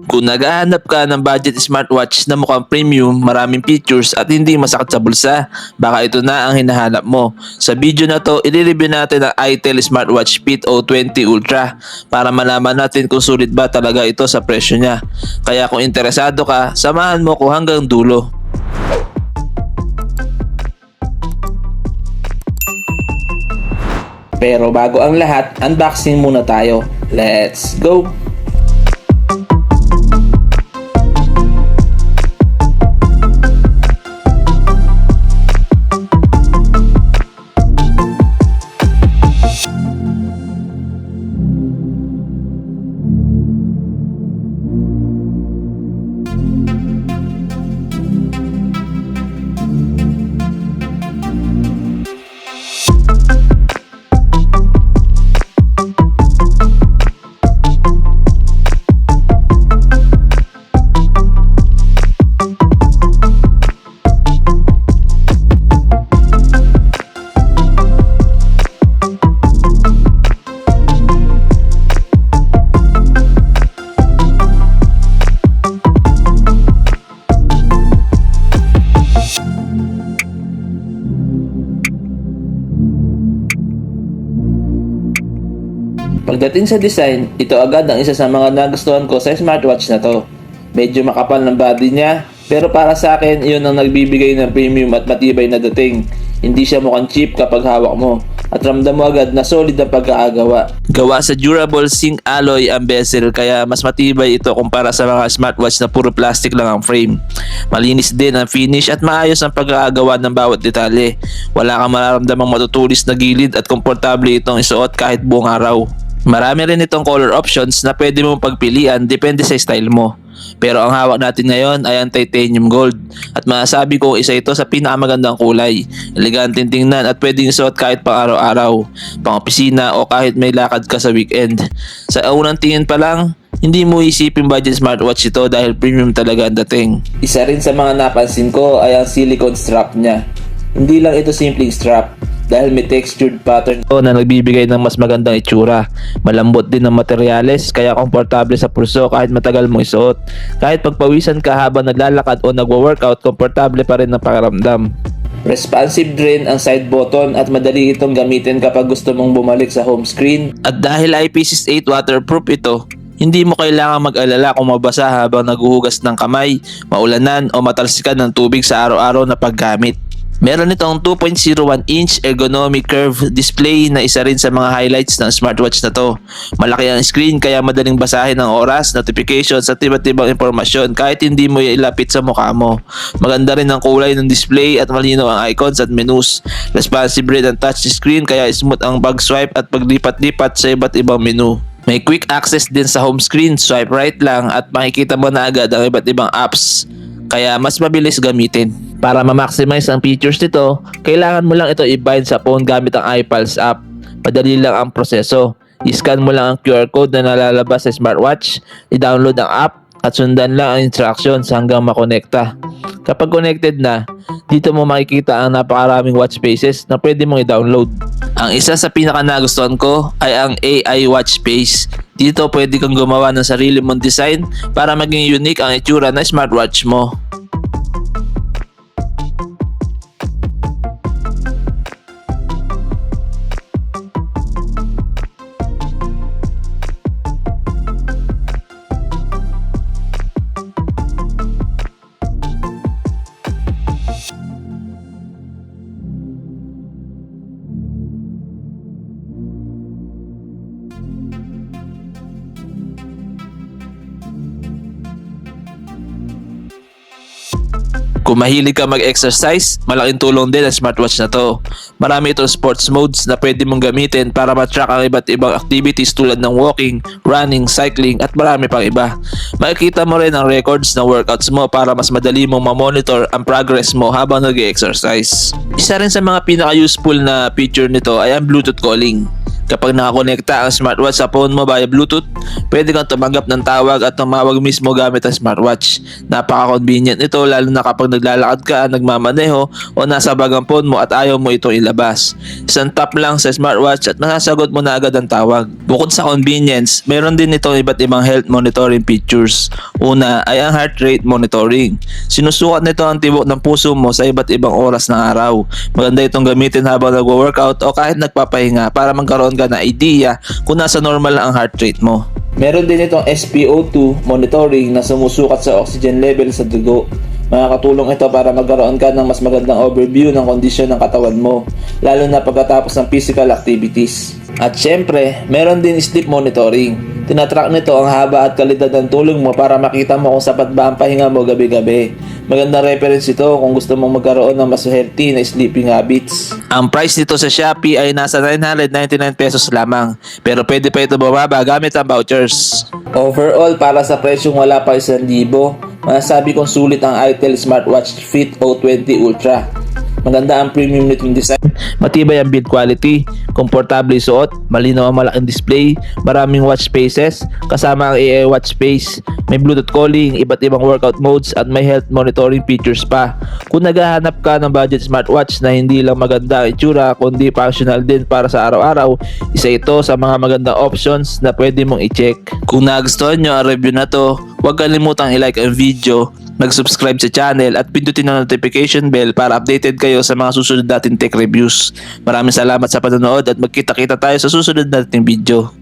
Kung naghahanap ka ng budget smartwatch na mukhang premium, maraming features at hindi masakit sa bulsa, baka ito na ang hinahanap mo. Sa video na to, i-review natin ang itel Smartwatch Fit O20 Ultra para malaman natin kung sulit ba talaga ito sa presyo niya. Kaya kung interesado ka, samahan mo ko hanggang dulo. Pero bago ang lahat, unboxing muna tayo. Let's go! Pagdating sa design, ito agad ang isa sa mga nagustuhan ko sa smartwatch na to. Medyo makapal ng body niya, pero para sa akin, iyon ang nagbibigay ng premium at matibay na dating. Hindi siya mukhang cheap kapag hawak mo, at ramdam mo agad na solid ang pagkakagawa. Gawa sa durable zinc alloy ang bezel, kaya mas matibay ito kumpara sa mga smartwatch na puro plastic lang ang frame. Malinis din ang finish at maayos ang pagkakagawa ng bawat detalye. Wala kang mararamdamang matutulis na gilid at komportable itong isuot kahit buong araw. Marami rin itong color options na pwede mong pagpilian depende sa style mo. Pero ang hawak natin ngayon ay ang titanium gold at masasabi ko isa ito sa pinakamagandang kulay. Eleganteng tingnan at pwedeng isuot kahit pang araw-araw, pang opisina o kahit may lakad ka sa weekend. Sa unang tingin pa lang, hindi mo isipin budget smartwatch ito dahil premium talaga ang dating. Isa rin sa mga napansin ko ay ang silicone strap niya. Hindi lang ito simpleng strap, dahil may textured pattern na nagbibigay ng mas magandang itsura. Malambot din ang materyales kaya komportable sa pulso kahit matagal mong isuot. Kahit pagpawisan ka habang naglalakad o nagwo-workout, komportable pa rin ang pakiramdam. Responsive din ang side button at madali itong gamitin kapag gusto mong bumalik sa home screen. At dahil IP68 waterproof ito, hindi mo kailangan mag-alala kung mabasa habang naguhugas ng kamay, maulanan o matalsikan ng tubig sa araw-araw na paggamit. Meron itong 2.01-inch ergonomic curve display na isa rin sa mga highlights ng smartwatch na to. Malaki ang screen kaya madaling basahin ang oras, notifications at iba't ibang impormasyon kahit hindi mo ilapit sa mukha mo. Maganda rin ang kulay ng display at malinaw ang icons at menus. Responsive rin ang touch screen kaya smooth ang pag swipe at paglipat-lipat sa iba't ibang menu. May quick access din sa home screen, swipe right lang at makikita mo na agad ang iba't ibang apps. Kaya mas mabilis gamitin. Para ma-maximize ang features nito, kailangan mo lang ito i-bind sa phone gamit ang iPulse app. Madali lang ang proseso. I-scan mo lang ang QR code na nalalabas sa smartwatch, i-download ang app at sundan lang ang instructions hanggang makonekta. Kapag connected na, dito mo makikita ang napakaraming watch faces na pwede mong i-download. Ang isa sa pinaka nagustuhan ko ay ang AI watch face. Dito pwede kang gumawa ng sarili mong design para maging unique ang itsura ng smartwatch mo. Kung mahilig ka mag-exercise, malaking tulong din ang smartwatch na to. Marami itong sports modes na pwede mong gamitin para ma-track ang iba't ibang activities tulad ng walking, running, cycling at marami pang iba. Makikita mo rin ang records ng workouts mo para mas madali mong ma-monitor ang progress mo habang nag-exercise. Isa rin sa mga pinaka-useful na feature nito ay ang Bluetooth calling. Kapag nakakonekta ang smartwatch sa phone mo via Bluetooth, pwede kang tumanggap ng tawag at tumawag mismo gamit ang smartwatch. Napaka-convenient nito lalo na kapag naglalakad ka, nagmamaneho o nasa bag ang phone mo at ayaw mo itong ilabas. Isang tap lang sa smartwatch at masasagot mo na agad ang tawag. Bukod sa convenience, meron din itong iba't ibang health monitoring features. Una ay ang heart rate monitoring. Sinusukat nito ang tibok ng puso mo sa iba't ibang oras ng araw. Maganda itong gamitin habang nagwo-workout o kahit nagpapahinga para magkaroon ka na idea kung nasa normal ang heart rate mo. Meron din itong SpO2 monitoring na sumusukat sa oxygen level sa dugo. Makakatulong ito para magkaroon ka ng mas magandang overview ng kondisyon ng katawan mo, lalo na pagkatapos ng physical activities. At syempre, meron din sleep monitoring. Tinatrack nito ang haba at kalidad ng tulog mo para makita mo kung sapat ba ang pahinga mo gabi-gabi. Magandang reference ito kung gusto mong magkaroon ng mas healthy na sleeping habits. Ang price nito sa Shopee ay nasa 999 pesos lamang, pero pwede pa ito bumaba gamit ang vouchers. Overall, para sa presyong wala pa 1,000, masasabi kong sulit ang itel Smartwatch Fit O20 Ultra. Maganda ang premium nitong design, matibay ang build quality, komportable suot, malinaw ang malaking display, maraming watch spaces, kasama ang AI watch space, may Bluetooth calling, iba't ibang workout modes at may health monitoring features pa. Kung naghahanap ka ng budget smartwatch na hindi lang maganda ang itsura kundi functional din para sa araw-araw, isa ito sa mga magandang options na pwede mong i-check. Kung nagustuhan nyo ang review na to, huwag kalimutang i-like ang video, mag-subscribe sa channel at pindutin ang notification bell para updated kayo sa mga susunod nating tech reviews. Maraming salamat sa panonood at magkita-kita tayo sa susunod nating video.